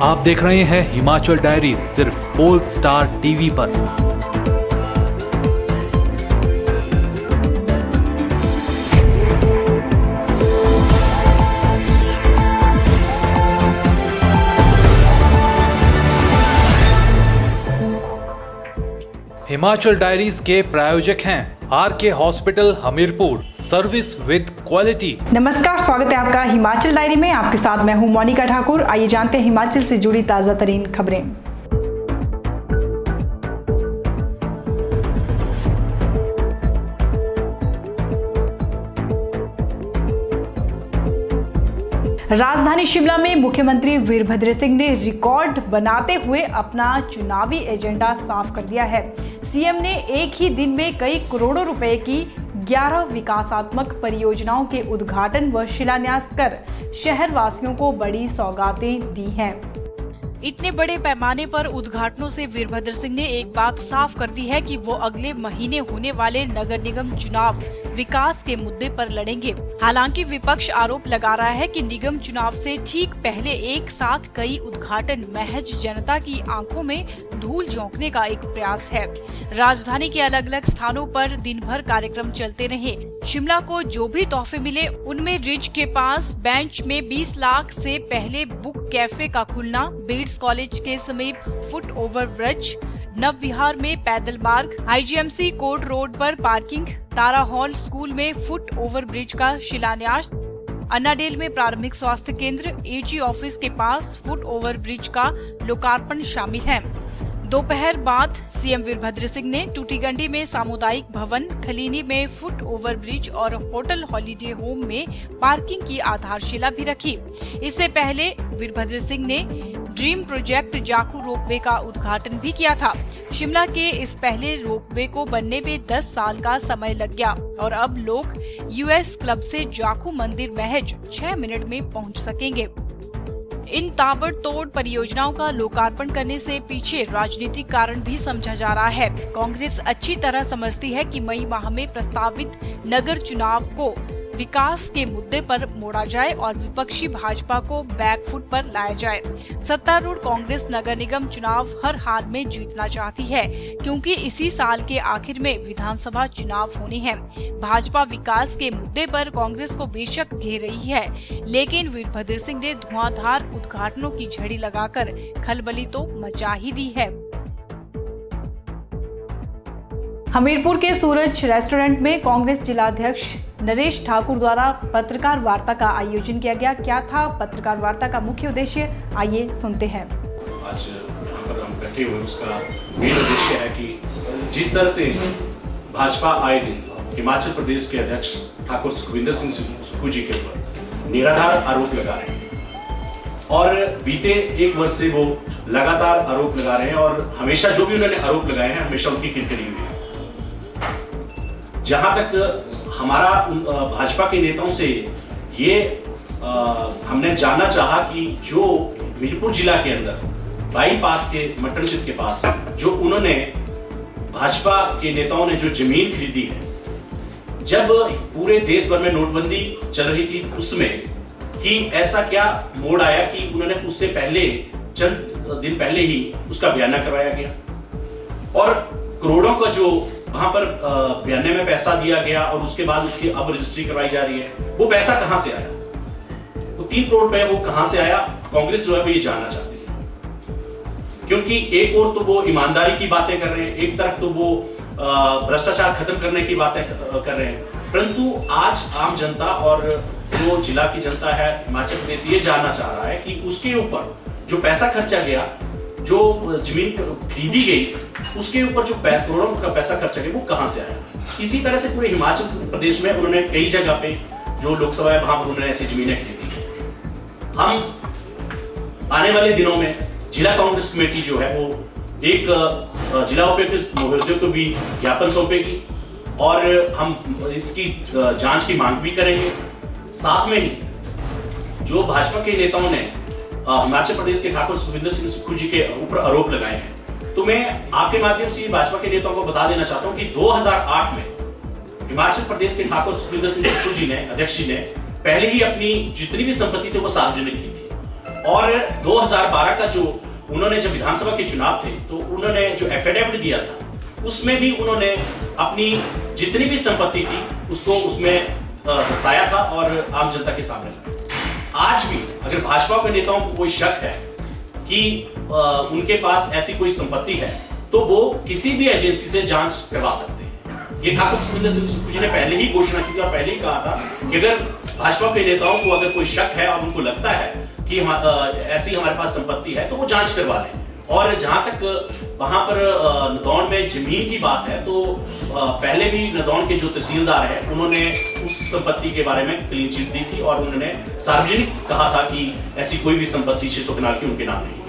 आप देख रहे हैं हिमाचल डायरीज सिर्फ पोल स्टार टीवी पर। हिमाचल डायरीज के प्रायोजक हैं RK hospital Hamirpur, service with quality. नमस्कार, स्वागत है आपका हिमाचल डायरी में। आपके साथ मैं हूं मोनिका ठाकुर। आइए जानते हैं हिमाचल से जुड़ी ताजा तरीन खबरें। राजधानी शिमला में मुख्यमंत्री वीरभद्र सिंह ने रिकॉर्ड बनाते हुए अपना चुनावी एजेंडा साफ कर दिया है। सीएम ने एक ही दिन में कई करोड़ों रुपए की 11 विकासात्मक परियोजनाओं के उद्घाटन व शिलान्यास कर शहर वासियों को बड़ी सौगातें दी हैं। इतने बड़े पैमाने पर उद्घाटनों से वीरभद्र सिंह ने एक बात साफ कर दी है कि वो अगले महीने होने वाले नगर निगम चुनाव विकास के मुद्दे पर लड़ेंगे। हालांकि विपक्ष आरोप लगा रहा है कि निगम चुनाव से ठीक पहले एक साथ कई उद्घाटन महज जनता की आंखों में धूल झोंकने का एक प्रयास है। राजधानी के अलग अलग स्थानों पर दिन भर कार्यक्रम चलते रहे। शिमला को जो भी तोहफे मिले उनमें रिज के पास बेंच में 20 लाख से पहले बुक कैफे का खुलना, बीड्स कॉलेज के समीप फुट ओवर ब्रिज, नव विहार में पैदल मार्ग, आईजीएमसी कोर्ट रोड पर पार्किंग, तारा हॉल स्कूल में फुट ओवर ब्रिज का शिलान्यास, अन्नाडेल में प्राथमिक स्वास्थ्य केंद्र, एजी ऑफिस के पास फुट ओवर ब्रिज का लोकार्पण शामिल है। दोपहर बाद सीएम वीरभद्र सिंह ने टूटीगंडी में सामुदायिक भवन, खलीनी में फुट ओवर ब्रिज और होटल हॉलीडे होम में पार्किंग की आधारशिला भी रखी। इससे पहले वीरभद्र सिंह ने ड्रीम प्रोजेक्ट जाखू रोपवे का उद्घाटन भी किया था। शिमला के इस पहले रोपवे को बनने में 10 साल का समय लग गया और अब लोग यूएस क्लब से जाखू मंदिर महज 6 मिनट में पहुंच सकेंगे। इन ताबड़तोड़ परियोजनाओं का लोकार्पण करने से पीछे राजनीतिक कारण भी समझा जा रहा है। कांग्रेस अच्छी तरह समझती है कि मई माह में प्रस्तावित नगर चुनाव को विकास के मुद्दे पर मोड़ा जाए और विपक्षी भाजपा को बैकफुट पर लाया जाए। सत्तारूढ़ कांग्रेस नगर निगम चुनाव हर हाल में जीतना चाहती है, क्योंकि इसी साल के आखिर में विधानसभा चुनाव होने हैं। भाजपा विकास के मुद्दे पर कांग्रेस को बेशक घेर रही है, लेकिन वीरभद्र सिंह ने धुआंधार उद्घाटनों की झड़ी लगाकर खलबली तो मचा ही दी है। हमीरपुर के सूरज रेस्टोरेंट में कांग्रेस जिलाध्यक्ष नरेश ठाकुर द्वारा पत्रकार वार्ता का आयोजन किया गया। क्या था पत्रकार वार्ता का मुख्य उद्देश्य, आइए सुनते हैं। आज यहाँ पर हम इकट्ठे हुए, उसका मेन उद्देश्य है कि जिस तरह से भाजपा आए दिन हिमाचल प्रदेश के अध्यक्ष ठाकुर सुखविंदर सिंह सुक्खू जी के ऊपर निराधार आरोप लगा रहे हैं और बीते 1 वर्ष से वो लगातार आरोप लगा रहे हैं और हमेशा जो भी उन्होंने आरोप लगाए हैं हमेशा उनकी किरकिरी हुई है। जहां तक हमारा भाजपा के नेताओं से ये हमने जानना चाहा कि जो हमीरपुर जिला के अंदर बाईपास के मटनशिप के पास जो उन्होंने भाजपा के नेताओं ने जो जमीन खरीदी है, जब पूरे देश भर में नोटबंदी चल रही थी उसमें कि ऐसा क्या मोड़ आया कि उन्होंने उससे पहले चंद दिन पहले ही उसका बयाना करवाया गया और करोड़ों का जो वहां पर बयाने में पैसा दिया गया और उसके बाद उसकी अब रजिस्ट्री करवाई जा रही है, वो पैसा कहां से आया, वो 3 करोड़ रुपए वो कहां से आया, कांग्रेस जो है वो ये जानना चाहती है। क्योंकि एक और तो वो ईमानदारी की बातें कर रहे हैं, एक तरफ तो वो भ्रष्टाचार खत्म करने की बातें कर रहे हैं, परंतु आज आम जनता और जो जिला की जनता है हिमाचल प्रदेश ये जानना चाह रहा है कि उसके ऊपर जो पैसा खर्चा गया, जो जमीन खरीदी गई, उसके ऊपर जो करोड़ों का पैसा खर्चा गया वो कहां से आया। इसी तरह से पूरे हिमाचल प्रदेश में उन्होंने कई जगह पे जो लोकसभा है वहां पर उन्होंने ऐसी जमीनें खरीदी। हम आने वाले दिनों में जिला कांग्रेस कमेटी जो है वो एक जिला उपायुक्त महोदय को भी ज्ञापन सौंपेगी और हम इसकी जांच की मांग भी करेंगे। साथ में ही जो भाजपा के नेताओं ने हिमाचल प्रदेश के ठाकुर सुखविंदर सिंह सुक्खू जी के ऊपर आरोप लगाए हैं, तो मैं आपके माध्यम से भाजपा के नेताओं को बता देना चाहता हूं कि 2008 में हिमाचल प्रदेश के ठाकुर सुखविंदर सिंह सुक्खू जी ने, अध्यक्ष जी ने, पहले ही अपनी जितनी भी संपत्ति थी वो सार्वजनिक की थी और 2012 का जो उन्होंने जब विधानसभा के चुनाव थे तो उन्होंने जो एफिडेविट दिया था उसमें भी उन्होंने अपनी जितनी भी संपत्ति थी उसको उसमें दर्शाया था और आम जनता के सामने रखा। आज भी अगर भाजपा के नेताओं को कोई शक है कि उनके पास ऐसी कोई संपत्ति है तो वो किसी भी एजेंसी से जांच करवा सकते हैं। ये ठाकुर सुप्रीयो ने पहले ही घोषणा की थी और पहले ही कहा था कि अगर भाजपा के नेताओं को अगर कोई शक है और उनको लगता है कि ऐसी हमारे पास संपत्ति है तो वो जांच करवा लें। और जहां तक वहां पर नदौन में जमीन की बात है तो पहले भी नदौन के जो तहसीलदार है उन्होंने उस संपत्ति के बारे में क्लीन चिट दी थी और उन्होंने सार्वजनिक कहा था कि ऐसी कोई भी संपत्ति 600 कनाल की उनके नाम नहीं है।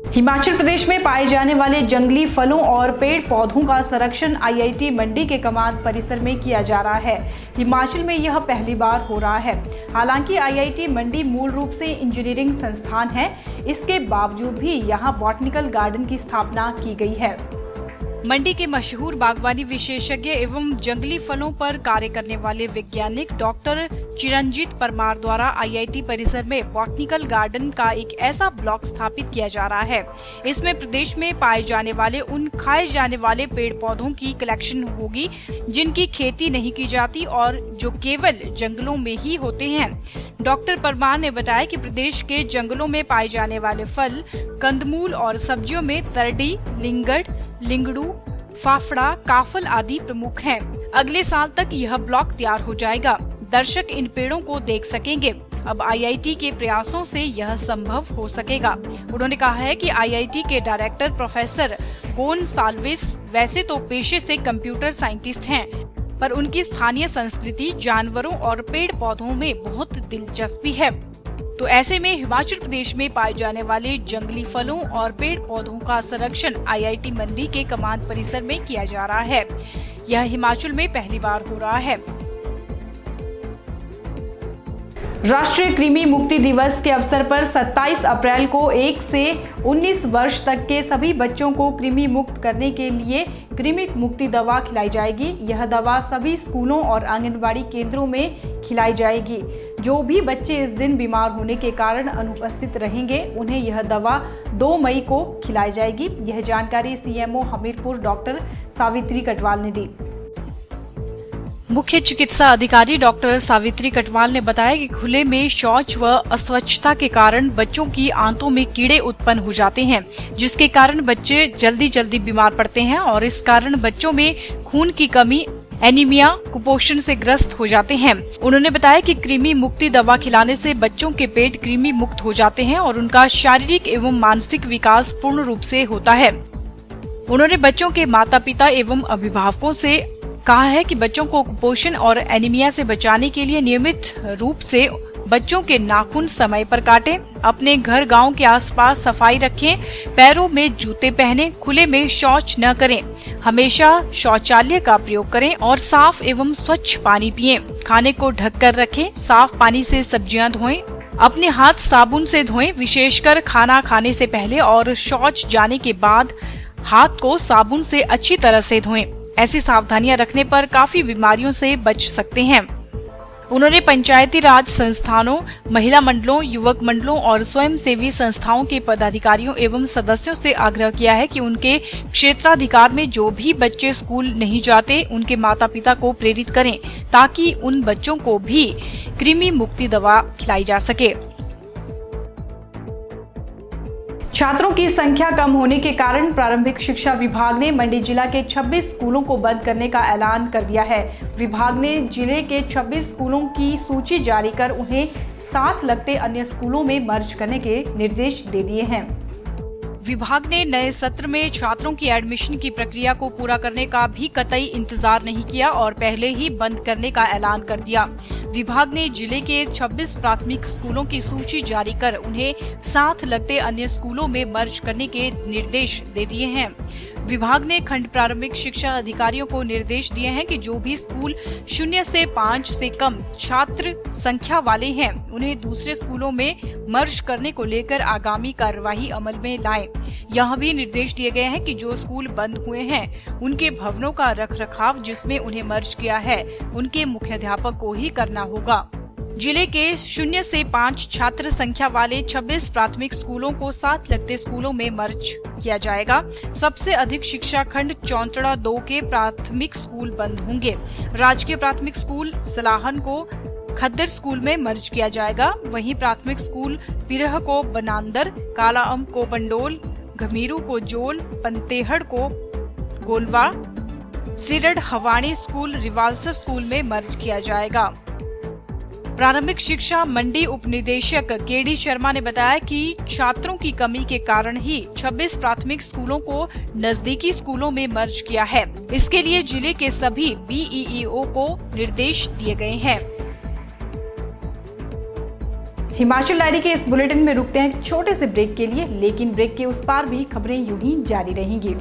हिमाचल प्रदेश में पाए जाने वाले जंगली फलों और पेड़ पौधों का संरक्षण आईआईटी मंडी के कमांद परिसर में किया जा रहा है। हिमाचल में यह पहली बार हो रहा है। हालांकि आईआईटी मंडी मूल रूप से इंजीनियरिंग संस्थान है, इसके बावजूद भी यहाँ बॉटनिकल गार्डन की स्थापना की गई है। मंडी के मशहूर बागवानी विशेषज्ञ एवं जंगली फलों पर कार्य करने वाले वैज्ञानिक डॉक्टर चिरंजीत परमार द्वारा आईआईटी परिसर में बॉटनिकल गार्डन का एक ऐसा ब्लॉक स्थापित किया जा रहा है। इसमें प्रदेश में पाए जाने वाले उन खाए जाने वाले पेड़ पौधों की कलेक्शन होगी जिनकी खेती नहीं की जाती और जो केवल जंगलों में ही होते हैं। डॉक्टर परमार ने बताया कि प्रदेश के जंगलों में पाए जाने वाले फल, कंदमूल और सब्जियों में तरडी, लिंगड़, लिंगड़ू, फाफड़ा, काफल आदि प्रमुख हैं। अगले साल तक यह ब्लॉक तैयार हो जाएगा। दर्शक इन पेड़ों को देख सकेंगे। अब आईआईटी के प्रयासों से यह संभव हो सकेगा। उन्होंने कहा है कि आईआईटी के डायरेक्टर प्रोफेसर गोनसाल्विस वैसे तो पेशे से कंप्यूटर साइंटिस्ट हैं, पर उनकी स्थानीय संस्कृति, जानवरों और पेड़ पौधों में बहुत दिलचस्पी है। तो ऐसे में हिमाचल प्रदेश में पाए जाने वाले जंगली फलों और पेड़ पौधों का संरक्षण आईआईटी मंडी के कमांद परिसर में किया जा रहा है। यह हिमाचल में पहली बार हो रहा है। राष्ट्रीय कृमि मुक्ति दिवस के अवसर पर 27 अप्रैल को 1 से 19 वर्ष तक के सभी बच्चों को कृमि मुक्त करने के लिए कृमि मुक्ति दवा खिलाई जाएगी। यह दवा सभी स्कूलों और आंगनबाड़ी केंद्रों में खिलाई जाएगी। जो भी बच्चे इस दिन बीमार होने के कारण अनुपस्थित रहेंगे उन्हें यह दवा 2 मई को खिलाई जाएगी। यह जानकारी सीएमओ हमीरपुर डॉक्टर सावित्री कटवाल ने दी। मुख्य चिकित्सा अधिकारी डॉक्टर सावित्री कटवाल ने बताया कि खुले में शौच व अस्वच्छता के कारण बच्चों की आंतों में कीड़े उत्पन्न हो जाते हैं, जिसके कारण बच्चे जल्दी बीमार पड़ते हैं और इस कारण बच्चों में खून की कमी, एनीमिया, कुपोषण से ग्रस्त हो जाते हैं। उन्होंने बताया कि कृमि मुक्ति दवा खिलाने से बच्चों के पेट कृमि मुक्त हो जाते हैं और उनका शारीरिक एवं मानसिक विकास पूर्ण रूप से होता है। उन्होंने बच्चों के माता पिता एवं अभिभावकों से कहा है कि बच्चों को कुपोषण और एनीमिया से बचाने के लिए नियमित रूप से बच्चों के नाखून समय पर काटें, अपने घर गांव के आसपास सफाई रखें, पैरों में जूते पहनें, खुले में शौच न करें, हमेशा शौचालय का प्रयोग करें और साफ एवं स्वच्छ पानी पिएं, खाने को ढककर रखें, साफ पानी से सब्जियां धोएं, अपने हाथ साबुन से धोएं, विशेषकर खाना खाने से पहले और शौच जाने के बाद हाथ को साबुन से अच्छी तरह से धोएं। ऐसी सावधानियां रखने पर काफी बीमारियों से बच सकते हैं। उन्होंने पंचायती राज संस्थानों, महिला मंडलों, युवक मंडलों और स्वयंसेवी संस्थाओं के पदाधिकारियों एवं सदस्यों से आग्रह किया है कि उनके क्षेत्राधिकार में जो भी बच्चे स्कूल नहीं जाते उनके माता पिता को प्रेरित करें ताकि उन बच्चों को भी कृमि मुक्ति दवा खिलाई जा सके। छात्रों की संख्या कम होने के कारण प्रारंभिक शिक्षा विभाग ने मंडी जिला के 26 स्कूलों को बंद करने का ऐलान कर दिया है। विभाग ने जिले के 26 स्कूलों की सूची जारी कर उन्हें साथ लगते अन्य स्कूलों में मर्ज करने के निर्देश दे दिए हैं। विभाग ने नए सत्र में छात्रों की एडमिशन की प्रक्रिया को पूरा करने का भी कतई इंतजार नहीं किया और पहले ही बंद करने का ऐलान कर दिया। विभाग ने जिले के 26 प्राथमिक स्कूलों की सूची जारी कर उन्हें साथ लगते अन्य स्कूलों में मर्ज करने के निर्देश दे दिए हैं। विभाग ने खंड प्रारंभिक शिक्षा अधिकारियों को निर्देश दिए हैं कि जो भी स्कूल 0 से 5 से कम छात्र संख्या वाले हैं उन्हें दूसरे स्कूलों में मर्ज करने को लेकर आगामी कार्यवाही अमल में लाएं। यह भी निर्देश दिए गए हैं कि जो स्कूल बंद हुए हैं उनके भवनों का रखरखाव जिसमें उन्हें मर्ज किया है उनके मुख्याध्यापक को ही करना होगा। जिले के 0 से 5 छात्र संख्या वाले 26 प्राथमिक स्कूलों को साथ लगते स्कूलों में मर्ज किया जाएगा। सबसे अधिक शिक्षा खंड चौंतड़ा 2 के प्राथमिक स्कूल बंद होंगे। राजकीय प्राथमिक स्कूल सलाहन को खद्दर स्कूल में मर्ज किया जाएगा। वहीं प्राथमिक स्कूल पिरह को बनांदर, कालाअम को पंडोल, घमीरू को जोल, पंतेहड़ को गोलवा, सिरड हवाणी स्कूल रिवालसर स्कूल में मर्ज किया जाएगा। प्रारंभिक शिक्षा मंडी उपनिदेशक केडी शर्मा ने बताया कि छात्रों की कमी के कारण ही 26 प्राथमिक स्कूलों को नजदीकी स्कूलों में मर्ज किया है। इसके लिए जिले के सभी बीईओ को निर्देश दिए गए हैं। हिमाचल डायरी के इस बुलेटिन में रुकते हैं एक छोटे से ब्रेक के लिए, लेकिन ब्रेक के उस पार भी खबरें यूं ही जारी रहेंगी।